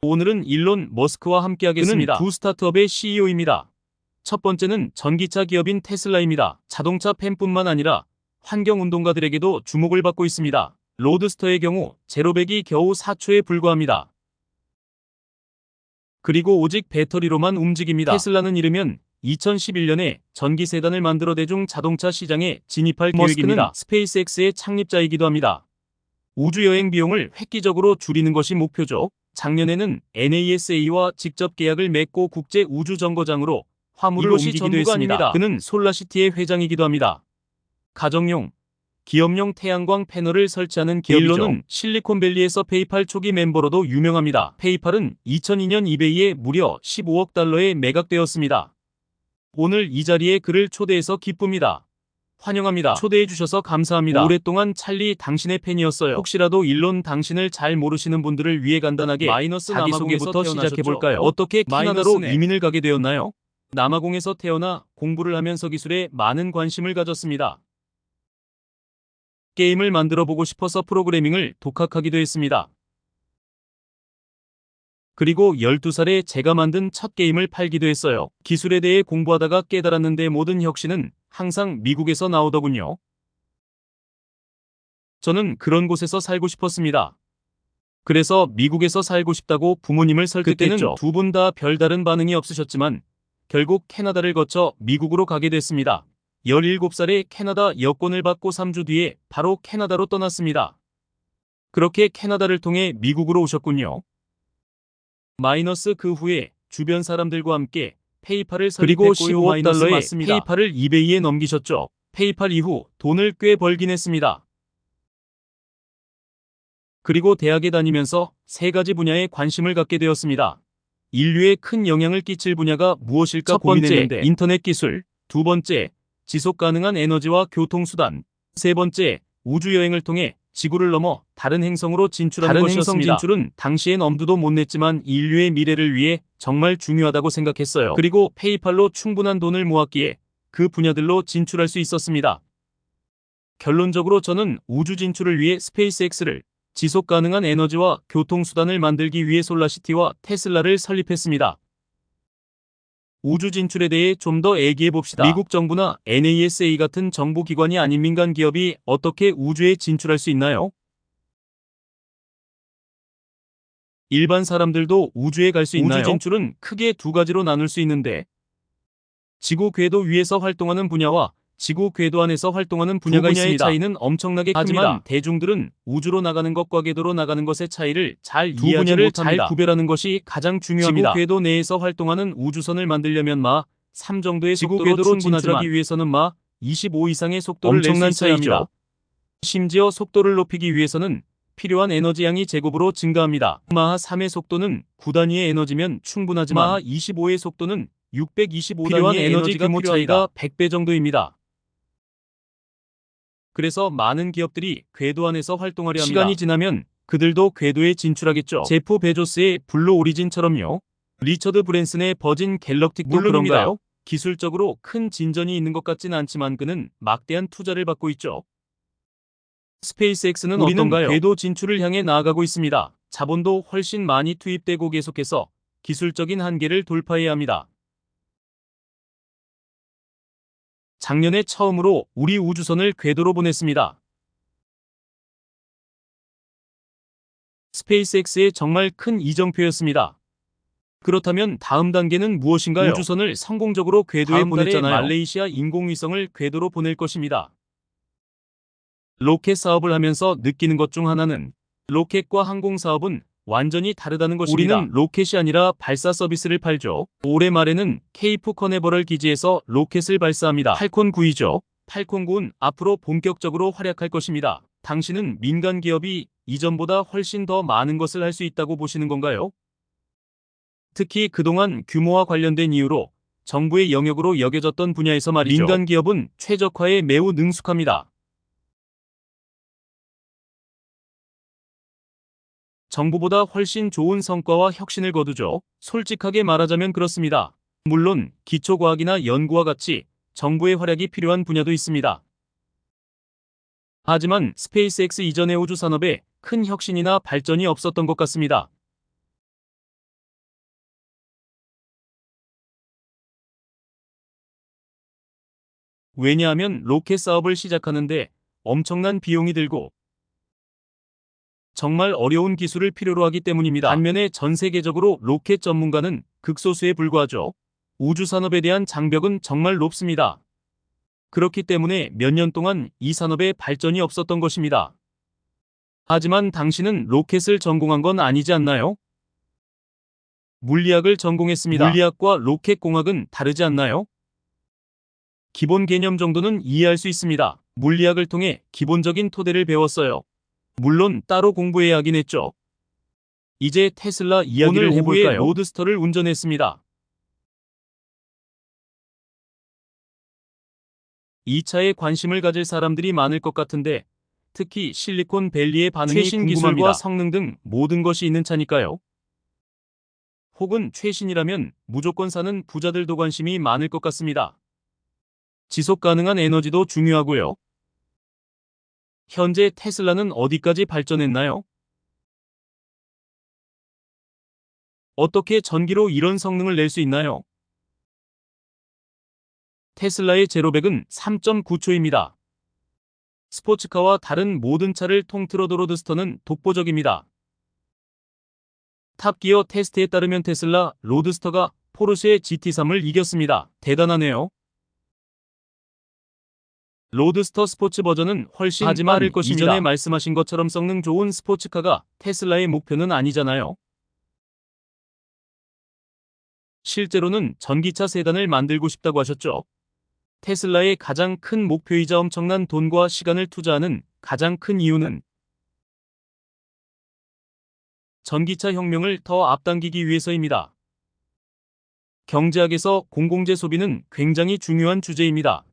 오늘은 일론 머스크와 함께하겠습니다. 그는 두 스타트업의 CEO입니다. 첫 번째는 전기차 기업인 테슬라입니다. 자동차 팬뿐만 아니라 환경운동가들에게도 주목을 받고 있습니다. 로드스터의 경우 제로백이 겨우 4초에 불과합니다. 그리고 오직 배터리로만 움직입니다. 테슬라는 이르면 2011년에 전기 세단을 만들어 대중 자동차 시장에 진입할 계획입니다. 스페이스X의 창립자이기도 합니다. 우주여행 비용을 획기적으로 줄이는 것이 목표죠. 작년에는 NASA와 직접 계약을 맺고 국제 우주정거장으로 화물을 옮기기도 했습니다. 그는 솔라시티의 회장이기도 합니다. 가정용, 기업용 태양광 패널을 설치하는 기업이죠. 일론은 실리콘밸리에서 페이팔 초기 멤버로도 유명합니다. 페이팔은 2002년 이베이에 무려 15억 달러에 매각되었습니다. 오늘 이 자리에 그를 초대해서 기쁩니다. 환영합니다. 초대해 주셔서 감사합니다. 오랫동안 찰리 당신의 팬이었어요. 혹시라도 일론 당신을 잘 모르시는 분들을 위해 간단하게 자기소개부터 시작해볼까요? 어떻게 캐나다로 이민을 가게 되었나요? 남아공에서 태어나 공부를 하면서 기술에 많은 관심을 가졌습니다. 게임을 만들어 보고 싶어서 프로그래밍을 독학하기도 했습니다. 그리고 12살에 제가 만든 첫 게임을 팔기도 했어요. 기술에 대해 공부하다가 깨달았는데 모든 혁신은 항상 미국에서 나오더군요. 저는 그런 곳에서 살고 싶었습니다. 그래서 미국에서 살고 싶다고 부모님을 설득했죠. 그때는 두 분 다 별다른 반응이 없으셨지만 결국 캐나다를 거쳐 미국으로 가게 됐습니다. 17살에 캐나다 여권을 받고 3주 뒤에 바로 캐나다로 떠났습니다. 그렇게 캐나다를 통해 미국으로 오셨군요. 그 후에 주변 사람들과 함께 페이팔을 설립했고요. 그리고 15억 달러의 맞습니다. 페이팔을 이베이에 넘기셨죠. 페이팔 이후 돈을 꽤 벌긴 했습니다. 그리고 대학에 다니면서 세 가지 분야에 관심을 갖게 되었습니다. 인류에 큰 영향을 끼칠 분야가 무엇일까 고민했는데 인터넷 기술, 두 번째 지속 가능한 에너지와 교통수단, 세 번째 우주여행을 통해 지구를 넘어 다른 행성으로 진출하는 것이었습니다. 행성 진출은 당시엔 엄두도 못 냈지만 인류의 미래를 위해 정말 중요하다고 생각했어요. 그리고 페이팔로 충분한 돈을 모았기에 그 분야들로 진출할 수 있었습니다. 결론적으로 저는 우주 진출을 위해 스페이스X를, 지속 가능한 에너지와 교통수단을 만들기 위해 솔라시티와 테슬라를 설립했습니다. 우주 진출에 대해 좀 더 얘기해 봅시다. 미국 정부나 NASA 같은 정부기관이 아닌 민간 기업이 어떻게 우주에 진출할 수 있나요? 일반 사람들도 우주에 갈 수 있나요? 우주 진출은 크게 두 가지로 나눌 수 있는데 지구 궤도 위에서 활동하는 분야와 지구 궤도 안에서 활동하는 분야가 있습니다. 차이는 엄청나게 큽니다. 하지만 대중들은 우주로 나가는 것과 궤도로 나가는 것의 차이를 잘 이해하지 못합니다. 잘 구별하는 것이 가장 중요합니다. 지구 궤도 내에서 활동하는 우주선을 만들려면 마 3 정도의 지구 궤도로 진출하기 위해서는 마 25 이상의 속도를 낼 수 있어야 합니다. 심지어 속도를 높이기 위해서는 필요한 에너지 양이 제곱으로 증가합니다. 마하 3의 속도는 9단위의 에너지면 충분하지만 마하 25의 속도는 625단위의 에너지 규모 차이가 100배 정도입니다. 그래서 많은 기업들이 궤도 안에서 활동하려 합니다. 시간이 지나면 그들도 궤도에 진출하겠죠. 제프 베조스의 블루 오리진처럼요. 리처드 브랜슨의 버진 갤럭틱도 그런가요? 기술적으로 큰 진전이 있는 것 같진 않지만 그는 막대한 투자를 받고 있죠. 스페이스X는 어떤가요? 궤도 진출을 향해 나아가고 있습니다. 자본도 훨씬 많이 투입되고 계속해서 기술적인 한계를 돌파해야 합니다. 작년에 처음으로 우리 우주선을 궤도로 보냈습니다. 스페이스X의 정말 큰 이정표였습니다. 그렇다면 다음 단계는 무엇인가요? 우주선을 성공적으로 궤도에 보냈잖아요. 말레이시아 인공위성을 궤도로 보낼 것입니다. 로켓 사업을 하면서 느끼는 것 중 하나는 로켓과 항공 사업은 완전히 다르다는 것입니다. 우리는 로켓이 아니라 발사 서비스를 팔죠. 올해 말에는 케이프 커네버럴 기지에서 로켓을 발사합니다. 팔콘 9이죠. 팔콘 9는 앞으로 본격적으로 활약할 것입니다. 당신은 민간 기업이 이전보다 훨씬 더 많은 것을 할 수 있다고 보시는 건가요? 특히 그동안 규모와 관련된 이유로 정부의 영역으로 여겨졌던 분야에서 말이죠. 민간 기업은 최적화에 매우 능숙합니다. 정부보다 훨씬 좋은 성과와 혁신을 거두죠. 솔직하게 말하자면 그렇습니다. 물론 기초과학이나 연구와 같이 정부의 활약이 필요한 분야도 있습니다. 하지만 스페이스X 이전의 우주 산업에 큰 혁신이나 발전이 없었던 것 같습니다. 왜냐하면 로켓 사업을 시작하는데 엄청난 비용이 들고 정말 어려운 기술을 필요로 하기 때문입니다. 반면에 전 세계적으로 로켓 전문가는 극소수에 불과하죠. 우주 산업에 대한 장벽은 정말 높습니다. 그렇기 때문에 몇 년 동안 이 산업에 발전이 없었던 것입니다. 하지만 당신은 로켓을 전공한 건 아니지 않나요? 물리학을 전공했습니다. 물리학과 로켓공학은 다르지 않나요? 기본 개념 정도는 이해할 수 있습니다. 물리학을 통해 기본적인 토대를 배웠어요. 물론 따로 공부해야 하긴 했죠. 이제 테슬라 이야기를 해볼까요? 로드스터를 운전했습니다. 이 차에 관심을 가질 사람들이 많을 것 같은데 특히 실리콘밸리의 반응이 최신 궁금합니다. 기술과 성능 등 모든 것이 있는 차니까요. 혹은 최신이라면 무조건 사는 부자들도 관심이 많을 것 같습니다. 지속 가능한 에너지도 중요하고요. 현재 테슬라는 어디까지 발전했나요? 어떻게 전기로 이런 성능을 낼 수 있나요? 테슬라의 제로백은 3.9초입니다. 스포츠카와 다른 모든 차를 통틀어도 로드스터는 독보적입니다. 탑기어 테스트에 따르면 테슬라 로드스터가 포르쉐 GT3을 이겼습니다. 대단하네요. 로드스터 스포츠 버전은 훨씬 빠를 것입니다. 이전에 말씀하신 것처럼 성능 좋은 스포츠카가 테슬라의 목표는 아니잖아요. 실제로는 전기차 세단을 만들고 싶다고 하셨죠. 테슬라의 가장 큰 목표이자 엄청난 돈과 시간을 투자하는 가장 큰 이유는 전기차 혁명을 더 앞당기기 위해서입니다. 경제학에서 공공재 소비는 굉장히 중요한 주제입니다.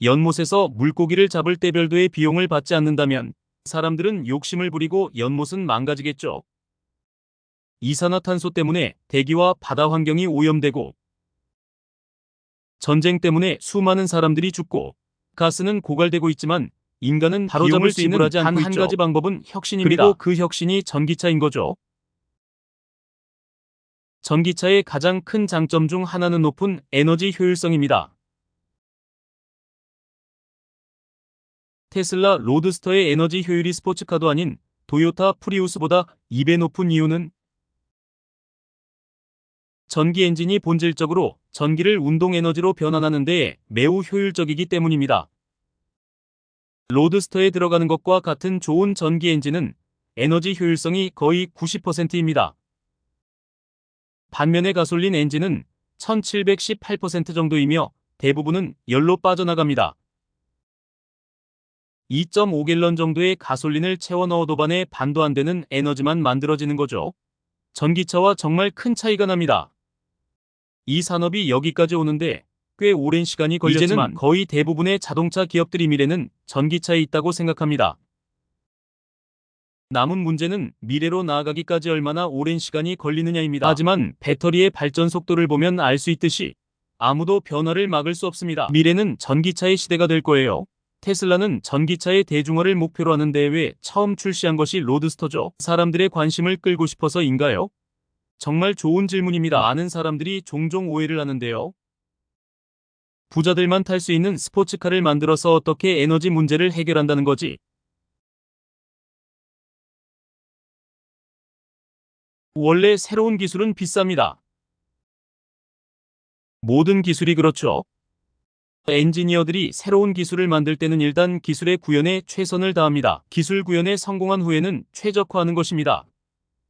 연못에서 물고기를 잡을 때 별도의 비용을 받지 않는다면 사람들은 욕심을 부리고 연못은 망가지겠죠. 이산화탄소 때문에 대기와 바다 환경이 오염되고 전쟁 때문에 수많은 사람들이 죽고 가스는 고갈되고 있지만 인간은 바로잡을 수 있는 단 한 가지 방법은 혁신입니다. 그리고 그 혁신이 전기차인 거죠. 전기차의 가장 큰 장점 중 하나는 높은 에너지 효율성입니다. 테슬라 로드스터의 에너지 효율이 스포츠카도 아닌 도요타 프리우스보다 2배 높은 이유는 전기 엔진이 본질적으로 전기를 운동 에너지로 변환하는 데 매우 효율적이기 때문입니다. 로드스터에 들어가는 것과 같은 좋은 전기 엔진은 에너지 효율성이 거의 90%입니다. 반면에 가솔린 엔진은 1718% 정도이며 대부분은 열로 빠져나갑니다. 2.5갤런 정도의 가솔린을 채워 넣어도 반의 반도 안 되는 에너지만 만들어지는 거죠. 전기차와 정말 큰 차이가 납니다. 이 산업이 여기까지 오는데 꽤 오랜 시간이 걸렸지만 이제는 거의 대부분의 자동차 기업들이 미래는 전기차에 있다고 생각합니다. 남은 문제는 미래로 나아가기까지 얼마나 오랜 시간이 걸리느냐입니다. 하지만 배터리의 발전 속도를 보면 알 수 있듯이 아무도 변화를 막을 수 없습니다. 미래는 전기차의 시대가 될 거예요. 테슬라는 전기차의 대중화를 목표로 하는 대회에 처음 출시한 것이 로드스터죠. 사람들의 관심을 끌고 싶어서인가요? 정말 좋은 질문입니다. 많은 사람들이 종종 오해를 하는데요. 부자들만 탈 수 있는 스포츠카를 만들어서 어떻게 에너지 문제를 해결한다는 거지? 원래 새로운 기술은 비쌉니다. 모든 기술이 그렇죠. 엔지니어들이 새로운 기술을 만들 때는 일단 기술의 구현에 최선을 다합니다. 기술 구현에 성공한 후에는 최적화하는 것입니다.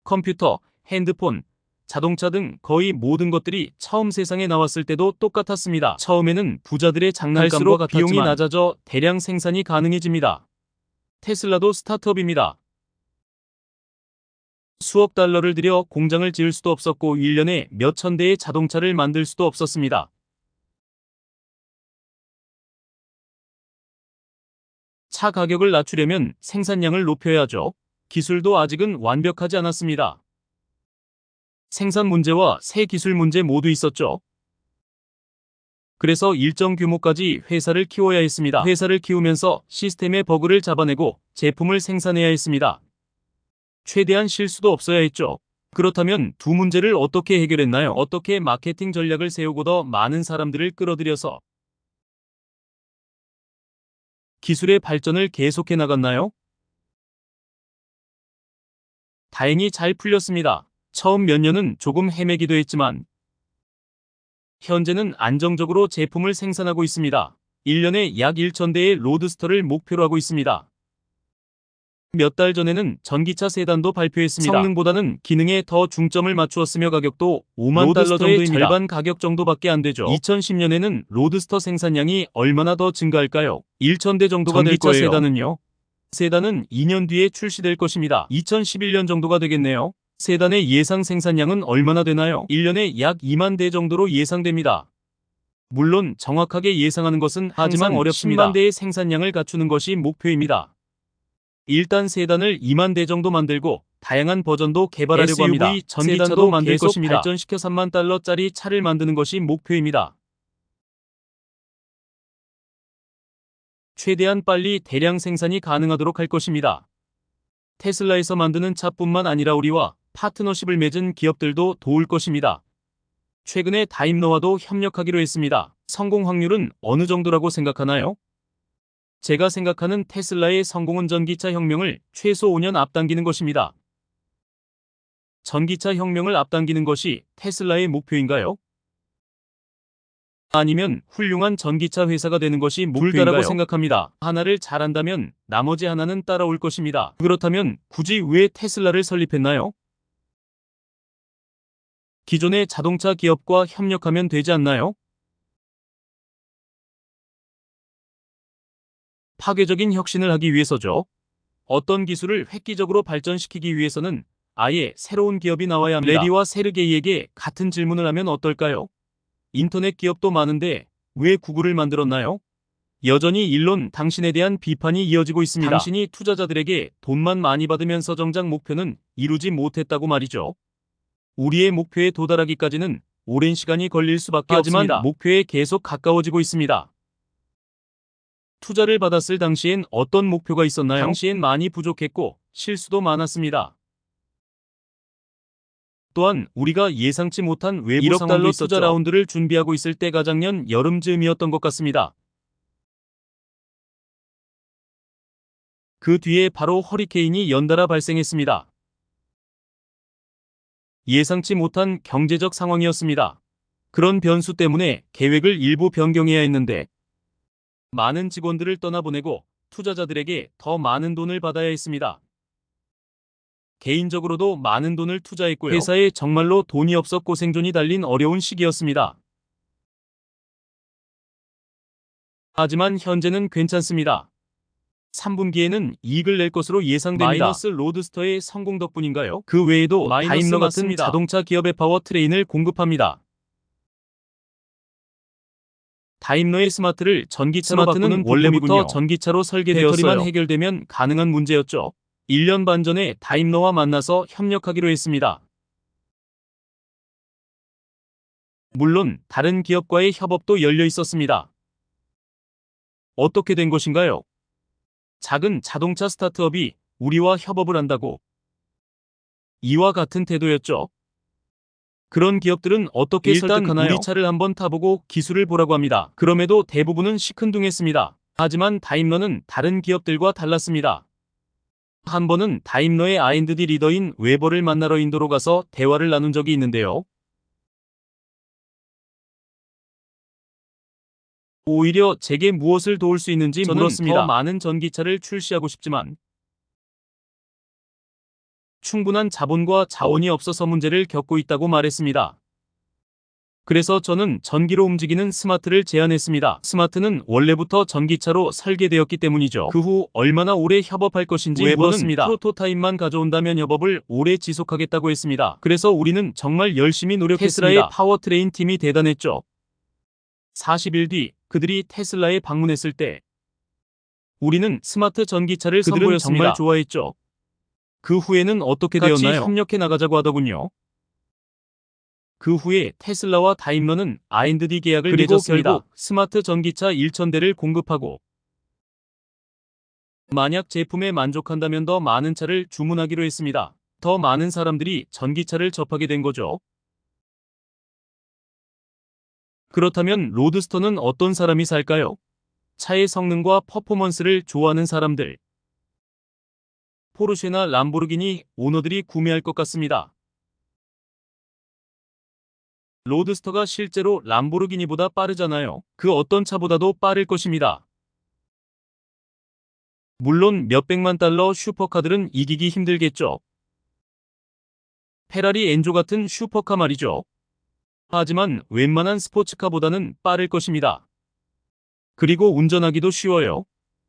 컴퓨터, 핸드폰, 자동차 등 거의 모든 것들이 처음 세상에 나왔을 때도 똑같았습니다. 처음에는 부자들의 장난감과 같았지만 비용이 낮아져 대량 생산이 가능해집니다. 테슬라도 스타트업입니다. 수억 달러를 들여 공장을 지을 수도 없었고 1년에 몇천 대의 자동차를 만들 수도 없었습니다. 차 가격을 낮추려면 생산량을 높여야 하죠. 기술도 아직은 완벽하지 않았습니다. 생산 문제와 새 기술 문제 모두 있었죠. 그래서 일정 규모까지 회사를 키워야 했습니다. 회사를 키우면서 시스템의 버그를 잡아내고 제품을 생산해야 했습니다. 최대한 실수도 없어야 했죠. 그렇다면 두 문제를 어떻게 해결했나요? 어떻게 마케팅 전략을 세우고 더 많은 사람들을 끌어들여서 기술의 발전을 계속해 나갔나요? 다행히 잘 풀렸습니다. 처음 몇 년은 조금 헤매기도 했지만 현재는 안정적으로 제품을 생산하고 있습니다. 1년에 약 1,000대의 로드스터를 목표로 하고 있습니다. 몇 달 전에는 전기차 세단도 발표했습니다. 성능보다는 기능에 더 중점을 맞추었으며 가격도 5만 달러 정도입니다. 절반 가격 정도밖에 안 되죠. 2010년에는 로드스터 생산량이 얼마나 더 증가할까요? 1,000대 정도가 될 거예요. 세단은요? 세단은 2년 뒤에 출시될 것입니다. 2011년 정도가 되겠네요. 세단의 예상 생산량은 얼마나 되나요? 1년에 약 2만 대 정도로 예상됩니다. 물론 정확하게 예상하는 것은 하지만 어렵습니다. 10만 대의 생산량을 갖추는 것이 목표입니다. 일단 세단을 2만 대 정도 만들고 다양한 버전도 개발하려고 합니다. 전기차도 만들 것입니다. 발전시켜 3만 달러짜리 차를 만드는 것이 목표입니다. 최대한 빨리 대량 생산이 가능하도록 할 것입니다. 테슬라에서 만드는 차뿐만 아니라 우리와 파트너십을 맺은 기업들도 도울 것입니다. 최근에 다임러와도 협력하기로 했습니다. 성공 확률은 어느 정도라고 생각하나요? 제가 생각하는 테슬라의 성공은 전기차 혁명을 최소 5년 앞당기는 것입니다. 전기차 혁명을 앞당기는 것이 테슬라의 목표인가요? 아니면 훌륭한 전기차 회사가 되는 것이 목표인가요? 생각합니다. 하나를 잘한다면 나머지 하나는 따라올 것입니다. 그렇다면 굳이 왜 테슬라를 설립했나요? 기존의 자동차 기업과 협력하면 되지 않나요? 파괴적인 혁신을 하기 위해서죠. 어떤 기술을 획기적으로 발전시키기 위해서는 아예 새로운 기업이 나와야 합니다. 레리와 세르게이에게 같은 질문을 하면 어떨까요? 인터넷 기업도 많은데 왜 구글을 만들었나요? 여전히 일론 당신에 대한 비판이 이어지고 있습니다. 당신이 투자자들에게 돈만 많이 받으면서 정작 목표는 이루지 못했다고 말이죠. 우리의 목표에 도달하기까지는 오랜 시간이 걸릴 수밖에 없습니다. 목표에 계속 가까워지고 있습니다. 투자를 받았을 당시엔 어떤 목표가 있었나요? 당시엔 많이 부족했고 실수도 많았습니다. 또한 우리가 예상치 못한 외부 1억 달러 투자 라운드를 준비하고 있을 때가 작년 여름쯤이었던 것 같습니다. 그 뒤에 바로 허리케인이 연달아 발생했습니다. 예상치 못한 경제적 상황이었습니다. 그런 변수 때문에 계획을 일부 변경해야 했는데 많은 직원들을 떠나보내고 투자자들에게 더 많은 돈을 받아야 했습니다. 개인적으로도 많은 돈을 투자했고요. 회사에 정말로 돈이 없어 고생존이 달린 어려운 시기였습니다. 하지만 현재는 괜찮습니다. 3분기에는 이익을 낼 것으로 예상됩니다. 마이너스 로드스터의 성공 덕분인가요? 그 외에도 다임러 같은 자동차 기업의 파워트레인을 공급합니다. 다임러의 스마트를 전기차로 바꾸는 원래부터 전기차로 설계되었어요. 배터리만 해결되면 가능한 문제였죠. 1년 반 전에 다임러와 만나서 협력하기로 했습니다. 물론 다른 기업과의 협업도 열려 있었습니다. 어떻게 된 것인가요? 작은 자동차 스타트업이 우리와 협업을 한다고 이와 같은 태도였죠. 그런 기업들은 어떻게 설득하나요? 우리 차를 한번 타보고 기술을 보라고 합니다. 그럼에도 대부분은 시큰둥했습니다. 하지만 다임러는 다른 기업들과 달랐습니다. 한 번은 다임러의 R&D 리더인 웨버를 만나러 인도로 가서 대화를 나눈 적이 있는데요. 오히려 제게 무엇을 도울 수 있는지 물었습니다. 더 많은 전기차를 출시하고 싶지만 충분한 자본과 자원이 없어서 문제를 겪고 있다고 말했습니다. 그래서 저는 전기로 움직이는 스마트를 제안했습니다. 스마트는 원래부터 전기차로 설계되었기 때문이죠. 그 후 얼마나 오래 협업할 것인지 물었습니다. 프로토타입만 가져온다면 협업을 오래 지속하겠다고 했습니다. 그래서 우리는 정말 열심히 노력했습니다. 테슬라의 파워트레인 팀이 대단했죠. 40일 뒤 그들이 테슬라에 방문했을 때 우리는 스마트 전기차를 선보였습니다. 정말 좋아했죠. 그 후에는 어떻게 되었나요? 협력해 나가자고 하더군요. 그 후에 테슬라와 다임러는 R&D 계약을 맺었습니다. 결국 스마트 전기차 1,000대를 공급하고 만약 제품에 만족한다면 더 많은 차를 주문하기로 했습니다. 더 많은 사람들이 전기차를 접하게 된 거죠. 그렇다면 로드스터는 어떤 사람이 살까요? 차의 성능과 퍼포먼스를 좋아하는 사람들. 포르쉐나 람보르기니 오너들이 구매할 것 같습니다. 로드스터가 실제로 람보르기니보다 빠르잖아요. 그 어떤 차보다도 빠를 것입니다. 물론 몇백만 달러 슈퍼카들은 이기기 힘들겠죠. 페라리 엔조 같은 슈퍼카 말이죠. 하지만 웬만한 스포츠카보다는 빠를 것입니다. 그리고 운전하기도 쉬워요.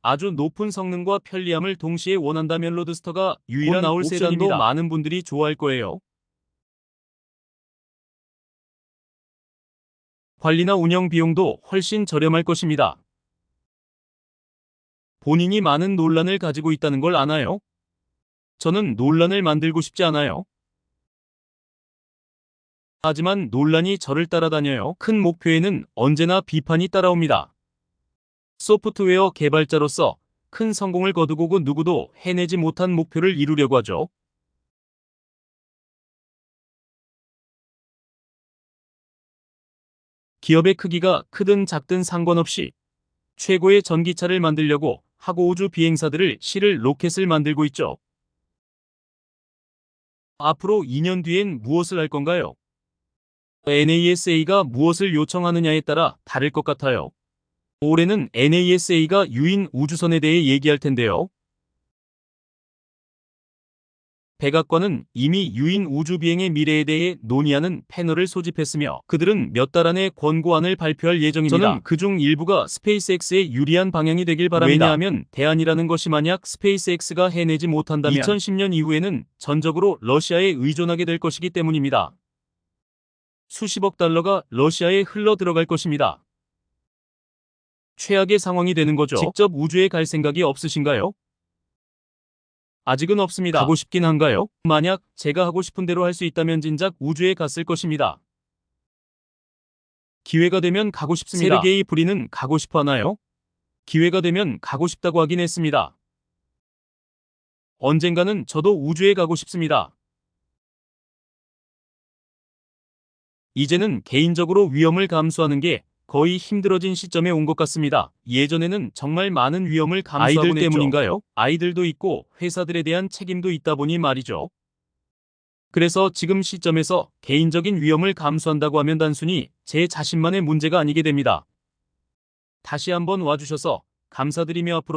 아주 높은 성능과 편리함을 동시에 원한다면 로드스터가 유일한 나올 세단도 많은 분들이 좋아할 거예요. 관리나 운영 비용도 훨씬 저렴할 것입니다. 본인이 많은 논란을 가지고 있다는 걸 아나요? 저는 논란을 만들고 싶지 않아요. 하지만 논란이 저를 따라다녀요. 큰 목표에는 언제나 비판이 따라옵니다. 소프트웨어 개발자로서 큰 성공을 거두고 그 누구도 해내지 못한 목표를 이루려고 하죠. 기업의 크기가 크든 작든 상관없이 최고의 전기차를 만들려고 하고 우주 비행사들을 실을 로켓을 만들고 있죠. 앞으로 2년 뒤엔 무엇을 할 건가요? NASA가 무엇을 요청하느냐에 따라 다를 것 같아요. 올해는 NASA가 유인 우주선에 대해 얘기할 텐데요. 백악관은 이미 유인 우주비행의 미래에 대해 논의하는 패널을 소집했으며 그들은 몇 달 안에 권고안을 발표할 예정입니다. 저는 그중 일부가 스페이스X에 유리한 방향이 되길 바랍니다. 왜냐하면 대안이라는 것이 만약 스페이스X가 해내지 못한다면 2010년 이후에는 전적으로 러시아에 의존하게 될 것이기 때문입니다. 수십억 달러가 러시아에 흘러 들어갈 것입니다. 최악의 상황이 되는 거죠. 직접 우주에 갈 생각이 없으신가요? 아직은 없습니다. 가고 싶긴 한가요? 만약 제가 하고 싶은 대로 할 수 있다면 진작 우주에 갔을 것입니다. 기회가 되면 가고 싶습니다. 세르게이 브린은 가고 싶어 하나요? 기회가 되면 가고 싶다고 하긴 했습니다. 언젠가는 저도 우주에 가고 싶습니다. 이제는 개인적으로 위험을 감수하는 게 거의 힘들어진 시점에 온 것 같습니다. 예전에는 정말 많은 위험을 감수하곤 했죠. 아이들 때문인가요? 아이들도 있고 회사들에 대한 책임도 있다 보니 말이죠. 그래서 지금 시점에서 개인적인 위험을 감수한다고 하면 단순히 제 자신만의 문제가 아니게 됩니다. 다시 한번 와주셔서 감사드리며 앞으로